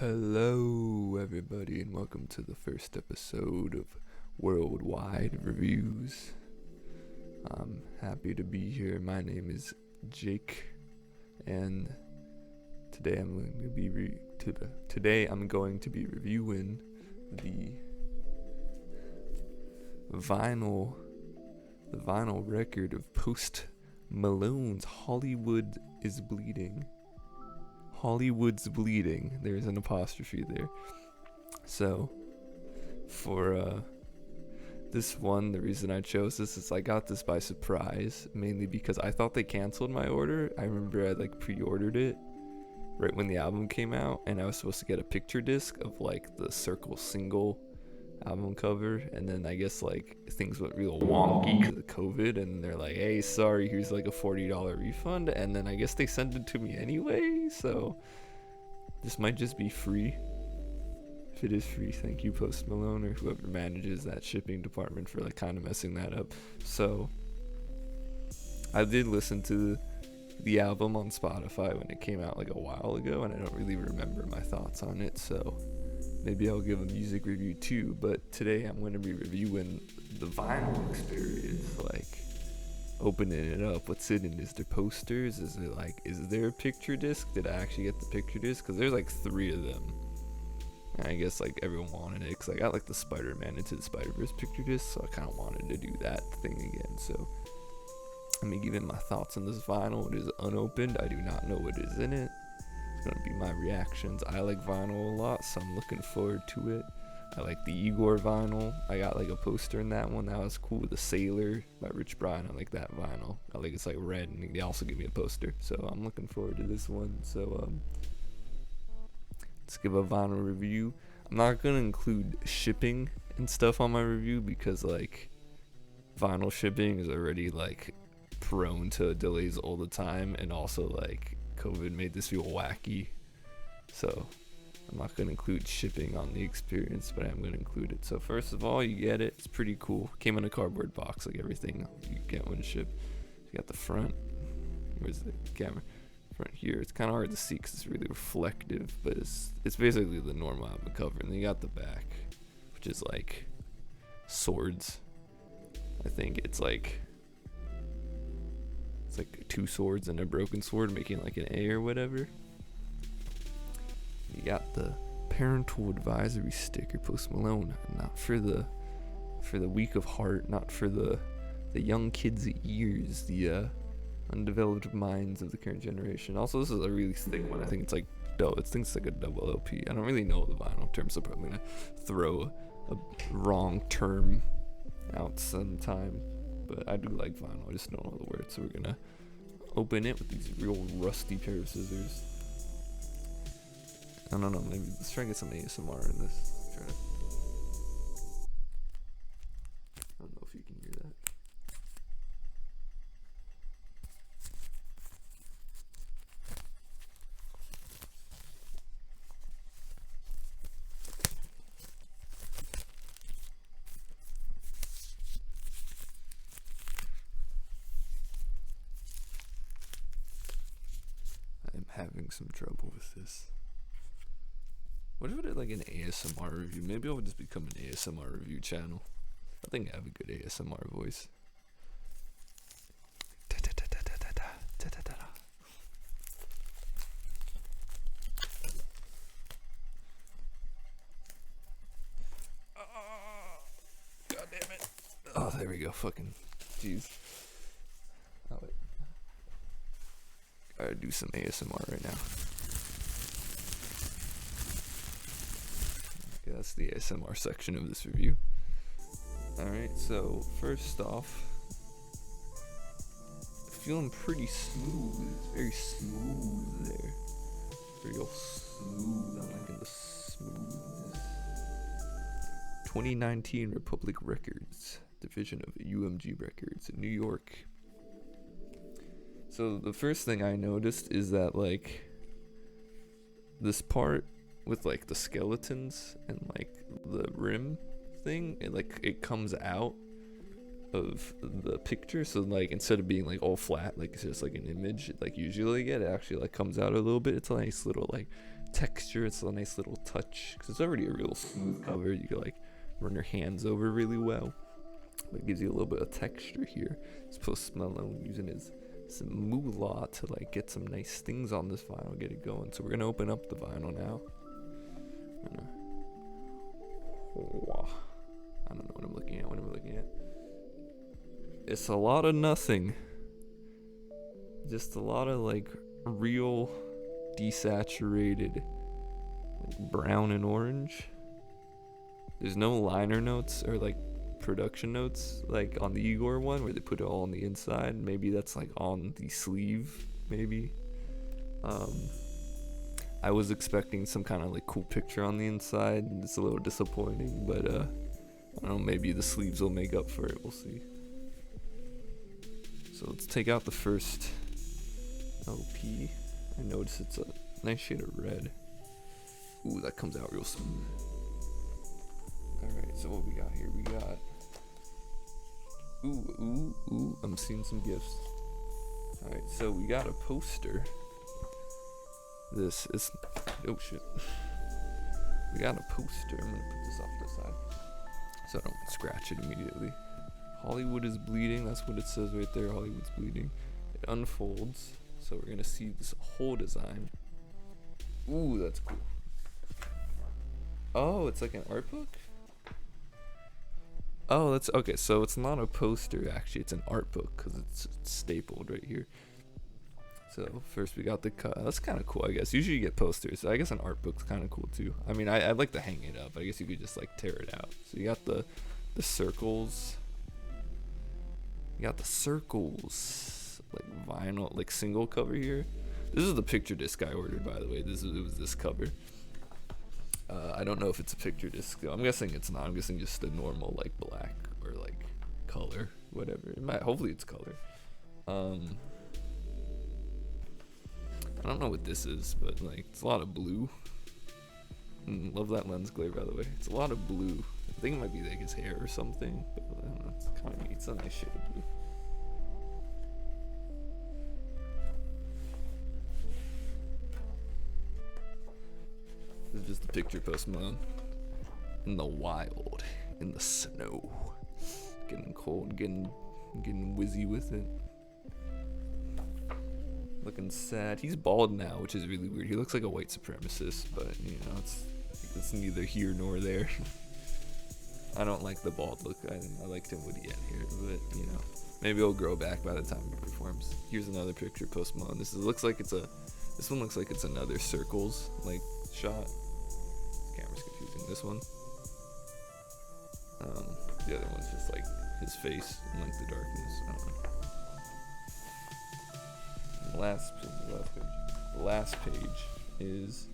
Hello, everybody, and welcome to the first episode of Worldwide Reviews. I'm happy to be here. My name is Jake, and today I'm going to be reviewing the vinyl record of Post Malone's "Hollywood is Bleeding." Hollywood's Bleeding. There's an apostrophe there. So, for this one, the reason I chose this is I got this by surprise, mainly because I thought they canceled my order. I remember I pre-ordered it right when the album came out, and I was supposed to get a picture disc of the Circle single album cover, and then I guess things went real wonky because of COVID, and they're like, hey, sorry, here's a $40 refund, and then I guess they sent it to me anyway. So this might just be free. If it is free, thank you, Post Malone, or whoever manages that shipping department, for kind of messing that up. So I did listen to the album on Spotify when it came out a while ago, and I don't really remember my thoughts on it, so maybe I'll give a music review too. But today I'm going to be reviewing the vinyl experience, opening it up. What's in it? Is there posters? Is there a picture disc? Did I actually get the picture disc? Because there's 3 of them. And I guess everyone wanted it, because I got the Spider-Man Into the Spider-Verse picture disc, so I kind of wanted to do that thing again. So let me give it my thoughts on this vinyl. It is unopened. I do not know what is in it. Gonna be my reactions. I like vinyl a lot, so I'm looking forward to it. I like the Igor vinyl. I got a poster in that one. That was cool. The Sailor by Rich Brian. I like that vinyl. I like it's red, and they also give me a poster, so I'm looking forward to this one. So let's give a vinyl review. I'm not gonna include shipping and stuff on my review because vinyl shipping is already prone to delays all the time, and also COVID made this feel wacky, so I'm not going to include shipping on the experience, but I'm going to include it. So first of all, you get it. It's pretty cool. Came in a cardboard box, like everything you get when shipped. You got the front. Where's the camera? Front here. It's kind of hard to see because it's really reflective, but it's basically the normal album cover. And then you got the back, which is swords. I think it's 2 swords and a broken sword, making an A or whatever. You got the parental advisory sticker, Post Malone. Not for the weak of heart, not for the young kids' ears, the undeveloped minds of the current generation. Also, this is a really thick one. I think it's it's a double LP. I don't really know the vinyl terms, so I'm probably gonna throw a wrong term out sometime. But I do like vinyl, I just don't know the words, so we're gonna open it with these real rusty pair of scissors. I don't know, maybe let's try and get some ASMR in this. I don't know if you can hear that. I'm having some trouble with this. What if I did an ASMR review? Maybe I'll just become an ASMR review channel. I think I have a good ASMR voice. God damn it. Oh, there we go. Fucking jeez. Oh, wait. Gotta do some ASMR right now. Okay, that's the ASMR section of this review. Alright, so first off, feeling pretty smooth. It's very smooth there. Real smooth. I'm liking the smoothness. 2019 Republic Records, division of UMG Records in New York. So the first thing I noticed is that this part with the skeletons and the rim thing, it comes out of the picture. So instead of being all flat, it's just an image usually get, it actually comes out a little bit. It's a nice little texture. It's a nice little touch because it's already a real smooth cover. You can like run your hands over really well, but it gives you a little bit of texture here. It's Post Malone using his some moolah to like get some nice things on this vinyl, get it going. So we're gonna open up the vinyl now. I don't know what I'm looking at. It's a lot of nothing. Just a lot of like real desaturated like brown and orange. There's no liner notes or like production notes like on the Igor one where they put it all on the inside. Maybe that's like on the sleeve, maybe. I was expecting some kind of like cool picture on the inside. It's a little disappointing, but I don't know, maybe the sleeves will make up for it. We'll see. So let's take out the first LP. I notice it's a nice shade of red. Ooh, that comes out real smooth. Alright, so what we got here? We got ooh, I'm seeing some gifts. Alright, so we got a poster. This is, oh shit. We got a poster. I'm gonna put this off to the side so I don't scratch it immediately. Hollywood is bleeding. That's what it says right there. Hollywood's bleeding. It unfolds, so we're gonna see this whole design. Ooh, that's cool. Oh, it's like an art book? Oh, that's okay. So it's not a poster, actually. It's an art book because it's stapled right here. So first we got the cut. That's kind of cool, I guess. Usually you get posters. I guess an art book's kind of cool too. I mean, I'd like to hang it up. I guess you could just like tear it out. So you got the circles. You got the circles, like vinyl, like single cover here. This is the picture disc I ordered, by the way. It was this cover. I don't know if it's a picture disc though. I'm guessing it's not. I'm guessing just a normal like black or like color, whatever. It might. Hopefully it's color. I don't know what this is, but like it's a lot of blue. Love that lens glare, by the way. It's a lot of blue. I think it might be like his hair or something, but I don't know. It's kind of neat. It's a nice shade of blue. This is just a picture Post Malone in the wild, in the snow, getting cold, getting whizzy with it. Looking sad. He's bald now, which is really weird. He looks like a white supremacist, but you know, it's neither here nor there. I don't like the bald look. I liked him when he had hair, but you know, maybe it'll grow back by the time he performs. Here's another picture, Post Malone. This one looks like it's another circles like shot. Camera's confusing. This one. The other one's just like his face and like the darkness. I don't know. The last page is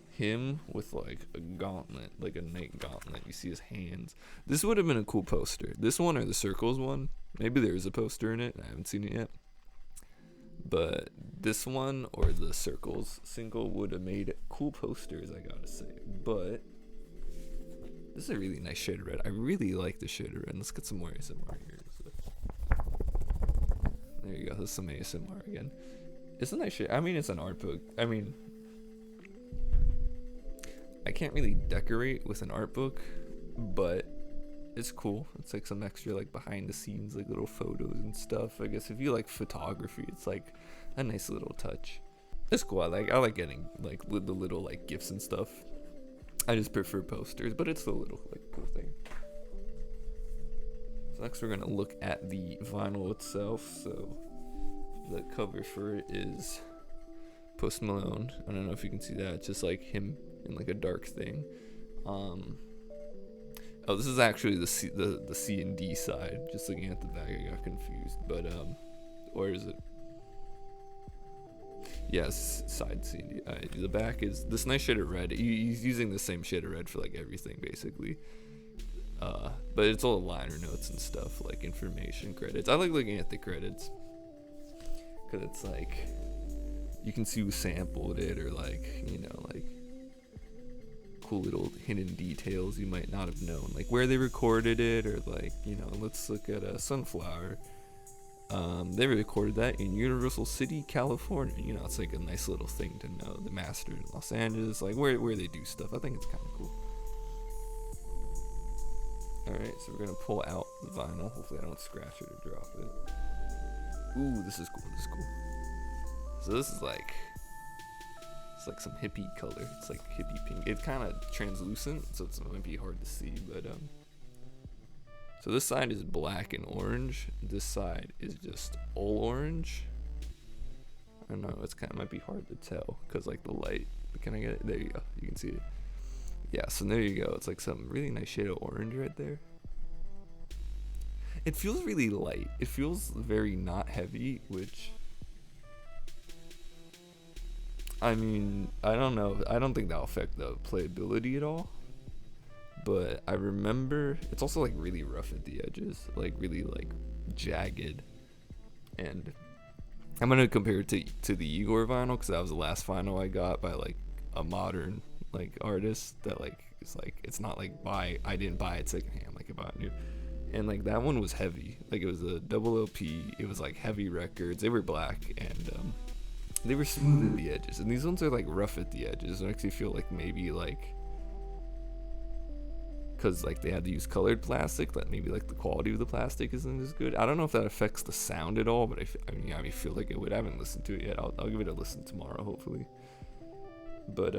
him with like a gauntlet, like a night gauntlet. You see his hands. This would have been a cool poster. This one or the circles one. Maybe there is a poster in it. I haven't seen it yet. But this one or the circles single would have made cool posters, I gotta say. But this is a really nice shade of red. I really like the shade of red. Let's get some more ASMR here. There you go. That's some ASMR again. It's a nice shade. I mean, it's an art book. I mean, I can't really decorate with an art book, but it's cool. It's like some extra like behind the scenes, like little photos and stuff. I guess if you like photography, it's like a nice little touch. It's cool. I like getting like the little like gifts and stuff. I just prefer posters, but it's a little like cool thing. So next we're gonna look at the vinyl itself. So the cover for it is Post Malone. I don't know if you can see that. It's just like him in like a dark thing. Oh, this is actually the C and D side. Just looking at the back, I got confused. But or is it? Yes, side C and D. The back is this nice shade of red. He's using the same shade of red for like everything basically. But it's all liner notes and stuff, like information, credits. I like looking at the credits because it's like you can see who sampled it, or like, you know, like cool little hidden details you might not have known, like where they recorded it, or like, you know, let's look at a Sunflower. They recorded that in Universal City, California. You know, it's like a nice little thing to know. The mastered in Los Angeles, like where they do stuff. I think it's kind of cool. Alright, so we're gonna pull out the vinyl. Hopefully I don't scratch it or drop it. Ooh, this is cool. This is cool. So this is like, it's like some hippie color. It's like hippie pink. It's kind of translucent, so it might be hard to see, but so this side is black and orange. This side is just all orange. I don't know, it's kind of might be hard to tell because like the light. Can I get it? There you go. You can see it. Yeah, so there you go. It's like some really nice shade of orange right there. It feels really light. It feels very not heavy, which, I mean, I don't know. I don't think that'll affect the playability at all. But I remember it's also like really rough at the edges, like really like jagged. And I'm gonna compare it to the Igor vinyl because that was the last vinyl I got by like a modern like artist that like it's not like I didn't buy it secondhand, like I bought new. And like that one was heavy, like it was a double LP. It was like heavy records. They were black and they were smooth at the edges. And these ones are like rough at the edges. It makes me feel like maybe like, because like they had to use colored plastic, that maybe like the quality of the plastic isn't as good. I don't know if that affects the sound at all, but I feel like it would. I haven't listened to it yet. I'll give it a listen tomorrow, hopefully. But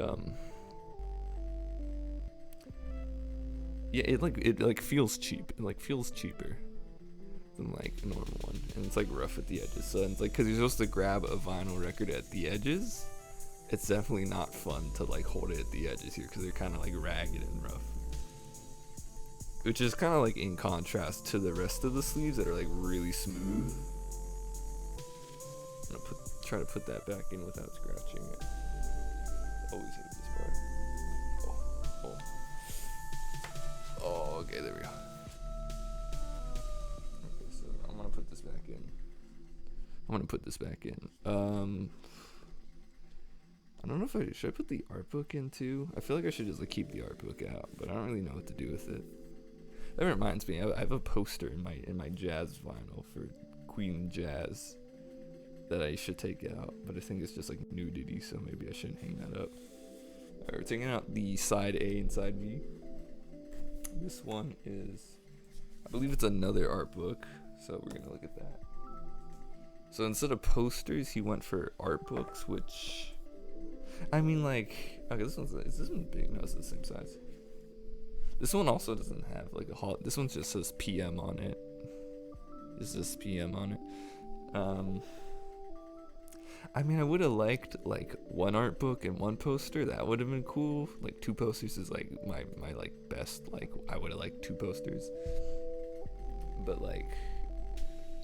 yeah, it feels cheap. It like feels cheaper than like a normal one, and it's like rough at the edges. So it's like because you're supposed to grab a vinyl record at the edges, it's definitely not fun to like hold it at the edges here because they're kind of like ragged and rough. Which is kind of like in contrast to the rest of the sleeves that are like really smooth. I'm gonna try to put that back in without scratching it. Always hate this part. Oh, okay, there we go. Okay, so I'm gonna put this back in. I don't know if should I put the art book in too? I feel like I should just like keep the art book out, but I don't really know what to do with it. That reminds me, I have a poster in my jazz vinyl for Queen Jazz that I should take out, but I think it's just like nudity, so maybe I shouldn't hang that up. Alright, we're taking out the side A and side B. This one is, I believe it's another art book, so we're gonna look at that. So instead of posters, he went for art books, which, I mean, like, okay, is this one big? No, it's the same size. This one also doesn't have like a hot. This one just says PM on it. It says PM on it. I mean, I would have liked like one art book and one poster. That would have been cool. Like 2 posters is like my like best. Like I would have liked 2 posters. But like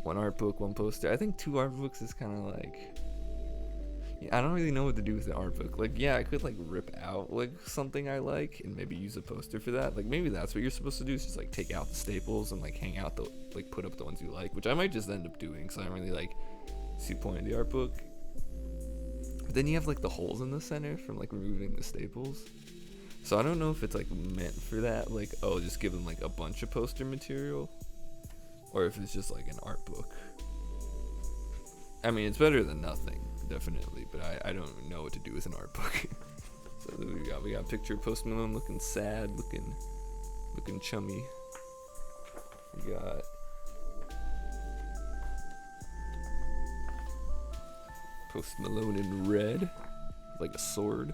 1 art book, 1 poster. I think 2 art books is kind of like. Yeah, I don't really know what to do with the art book. Like, yeah, I could like rip out like something I like and maybe use a poster for that. Like maybe that's what you're supposed to do, is just like take out the staples and like hang out the like put up the ones you like, which I might just end up doing because I don't really like see the point of the art book. But then you have like the holes in the center from like removing the staples. So I don't know if it's like meant for that, like, oh, just give them like a bunch of poster material, or if it's just like an art book. I mean, it's better than nothing, definitely, but I don't know what to do with an art book. So we got a picture of Post Malone looking sad, looking chummy. We got Post Malone in red, like a sword.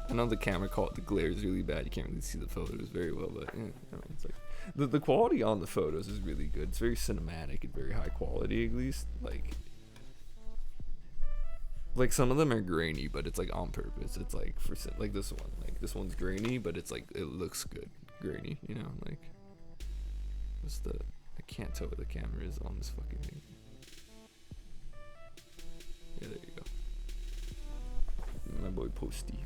I know the camera the glare is really bad. You can't really see the photos very well, but yeah, I mean, it's like the quality on the photos is really good. It's very cinematic and very high quality, at least. Like some of them are grainy, but it's like on purpose. It's like for like this one. Like this one's grainy, but it's like it looks good grainy. You know, like what's the? I can't tell what the camera is on this fucking thing. Yeah, there you go. My boy Posty.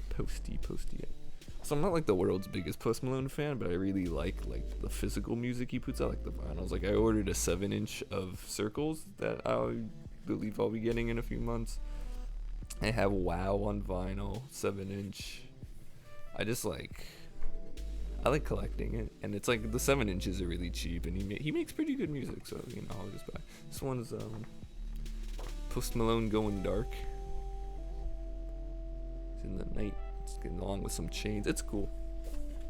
So I'm not like the world's biggest Post Malone fan, but I really like the physical music he puts out, like the vinyls. Like I ordered a 7-inch of Circles that I believe I'll be getting in a few months. I have Wow on vinyl, 7-inch. I like collecting it, and it's like the 7 inches are really cheap, and he makes pretty good music, so you know I'll just buy. This one's Post Malone going dark. It's in the night. It's getting along with some chains. It's cool.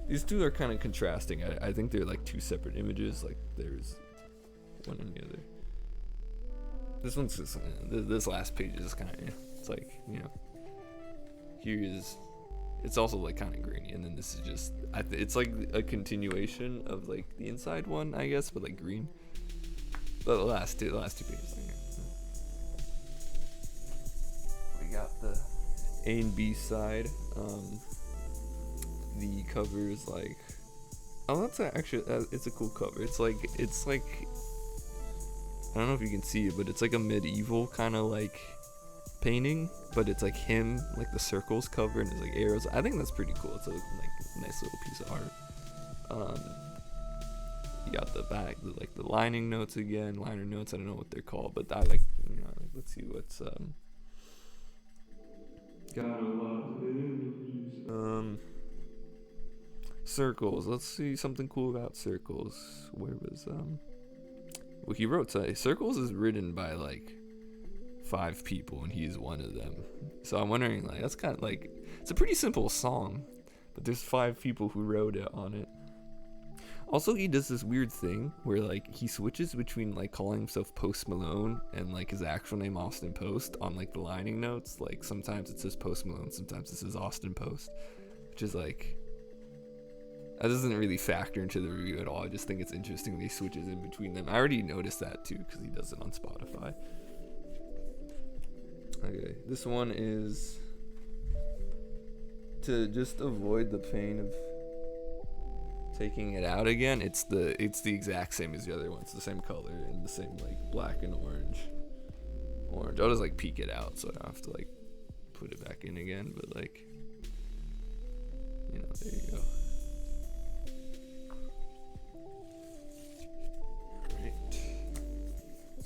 These two are kind of contrasting. I think they're like two separate images. Like there's one and the other. This one's just, this last page is kind of, it's like, you know, here's, it's also like kind of grainy, and then this is just, it's like a continuation of like the inside one, I guess, but like green. But the last two pages. We got the A and B side. The cover is like, oh, that's actually, it's a cool cover. It's like I don't know if you can see it, but it's like a medieval kind of like painting, but it's like him, like the circles covered, and there's like arrows. I think that's pretty cool. It's a like nice little piece of art. You got the back, like the lining notes again, liner notes. I don't know what they're called, but I like, you know, like, let's see what's got a lot of images. Circles. Let's see something cool about circles. Where was well, he wrote Circles is written by like 5 people, and he's one of them. So I'm wondering, like, that's kind of like, it's a pretty simple song, but there's 5 people who wrote it on it. Also, he does this weird thing where like he switches between like calling himself Post Malone and like his actual name Austin Post on like the lining notes. Like sometimes it says Post Malone, sometimes it says Austin Post, which is like, that doesn't really factor into the review at all. I just think it's interesting that he switches in between them. I already noticed that too because he does it on Spotify. Okay, this one is to just avoid the pain of taking it out again. It's the exact same as the other one. It's the same color and the same like black and orange. I'll just like peek it out so I don't have to like put it back in again. But like, you know, there you go.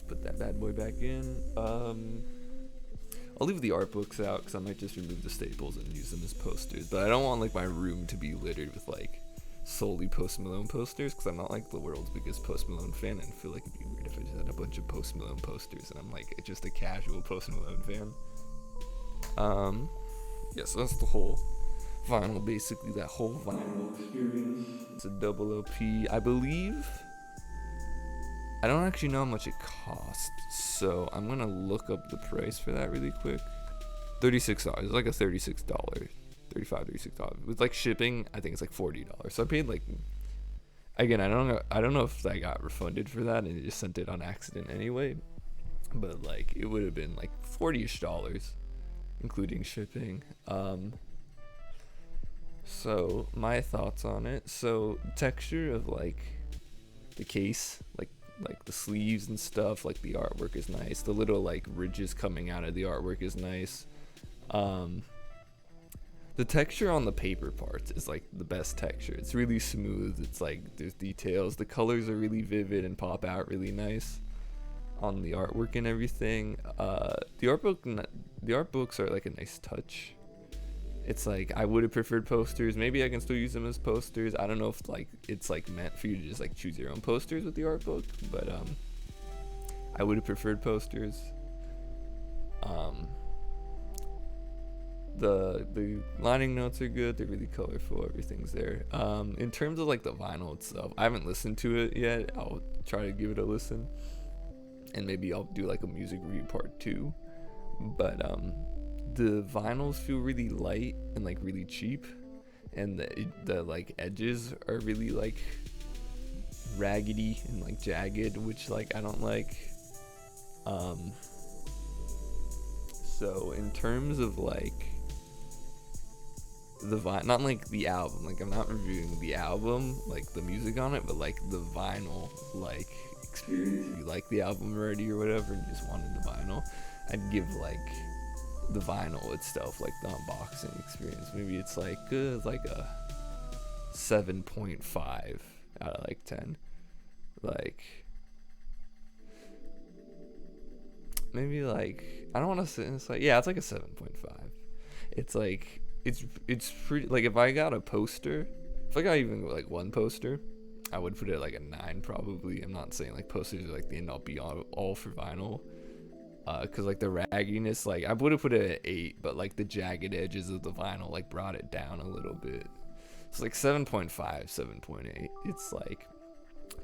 Put that bad boy back in. I'll leave the art books out because I might just remove the staples and use them as posters, but I don't want like my room to be littered with like solely Post Malone posters because I'm not like the world's biggest Post Malone fan, and I feel like it'd be weird if I just had a bunch of Post Malone posters and I'm like just a casual Post Malone fan. Yeah, so that's the whole vinyl, basically that whole vinyl experience. It's a double LP, I believe. I don't actually know how much it costs, so I'm gonna look up the price for that really quick. $36. It's like a $36. With like shipping, I think it's like $40. So I paid like, again, I don't know if I got refunded for that and it just sent it on accident anyway, but like it would have been like $40-ish, including shipping. So my thoughts on it. So texture of like the case, like the sleeves and stuff, like the artwork is nice. The little like ridges coming out of the artwork is nice. The texture on the paper parts is like the best texture. It's really smooth. It's like there's details. The colors are really vivid and pop out really nice on the artwork and everything. The art books are like a nice touch. It's like I would have preferred posters. Maybe I can still use them as posters. I don't know if like it's like meant for you to just like choose your own posters with the art book, but I would have preferred posters. The lining notes are good. They're really colorful. Everything's there. In terms of like the vinyl itself, I haven't listened to it yet. I'll try to give it a listen, and maybe I'll do like a music review part 2. But the vinyls feel really light and like really cheap, and the like edges are really like raggedy and like jagged, which like I don't like. So in terms of like the not like the album, like I'm not reviewing the album, like the music on it, but like the vinyl like experience. If you like the album already or whatever and you just wanted the vinyl, I'd give like the vinyl itself, like the unboxing experience, maybe it's like a 7.5 out of like 10. Like maybe like, I don't want to say it's like, yeah, it's like a 7.5. It's like it's pretty, like if I got a poster, if I got even like one poster, I would put it like a 9 probably. I'm not saying like posters are like the end all be all for vinyl, Cause like the ragginess, like I would have put it at 8, but like the jagged edges of the vinyl like brought it down a little bit. It's like 7.5, 7.8. It's like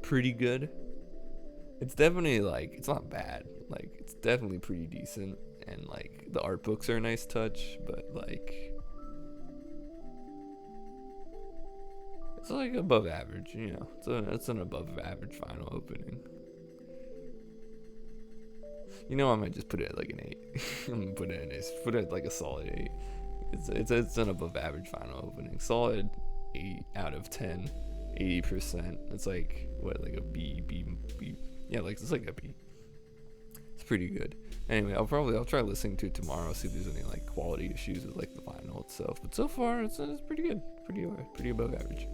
pretty good. It's definitely like, it's not bad. Like it's definitely pretty decent, and like the art books are a nice touch, but like it's like above average, you know. It's an above average vinyl opening. You know, I might just put it at like an 8. I'm gonna put it at like a solid 8. It's an above average final opening. Solid 8 out of 10, 80%. It's like what, like a B. Yeah, like it's like a B. It's pretty good. Anyway, I'll try listening to it tomorrow. See if there's any like quality issues with like the vinyl itself. But so far, it's pretty good. Pretty above average.